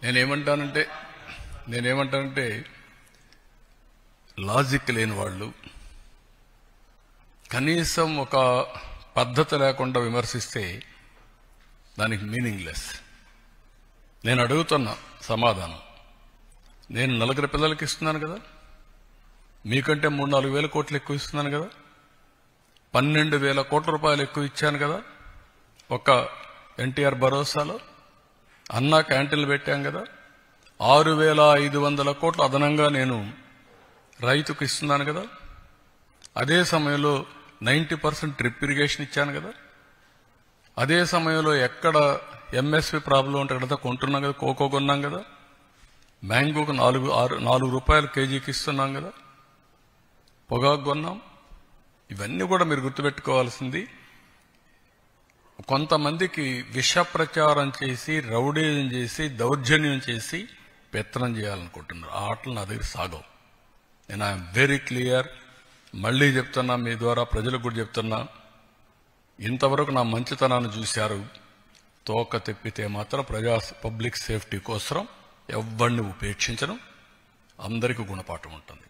నేనేమంటానంటే లాజిక్ లేని వాళ్ళు కనీసం ఒక పద్ధతి లేకుండా విమర్శిస్తే దానికి మీనింగ్లెస్. నేను అడుగుతున్నా సమాధానం. నేను 4 పిల్లలకి ఇస్తున్నాను కదా, మీకంటే 3-4 వేల కోట్లు ఎక్కువ ఇస్తున్నాను కదా, 12,000 కోట్ల రూపాయలు ఎక్కువ ఇచ్చాను కదా, ఒక ఎన్టీఆర్ భరోసాలో అన్నా క్యాంటీన్లు పెట్టాం కదా, 6,500 కోట్లు అదనంగా నేను రైతుకు ఇస్తున్నాను కదా, అదే సమయంలో 90% డ్రిప్ ఇరిగేషన్ ఇచ్చాను కదా, అదే సమయంలో ఎక్కడ ఎంఎస్పి ప్రాబ్లం ఉంటే అక్కడ కొంటున్నాం కదా, కోకో కొన్నాం కదా, మ్యాంగోకు 4 రూపాయలు కేజీకి ఇస్తున్నాం కదా, పొగాకు కొన్నాం. ఇవన్నీ కూడా మీరు గుర్తుపెట్టుకోవాల్సింది. కొంతమందికి విష ప్రచారం చేసి, రౌడీజం చేసి, దౌర్జన్యం చేసి పెత్తనం చేయాలనుకుంటున్నారు. ఆ ఆటలు నా దగ్గర సాగవు. నేను ఐఎమ్ వెరీ క్లియర్. మళ్లీ చెప్తున్నా, మీ ద్వారా ప్రజలకు కూడా చెప్తున్నా, ఇంతవరకు నా మంచితనాన్ని చూశారు. తోక తెప్పితే మాత్రం పబ్లిక్ సేఫ్టీ కోసం ఎవరిని ఉపేక్షించడం, అందరికీ గుణపాఠం ఉంటుంది.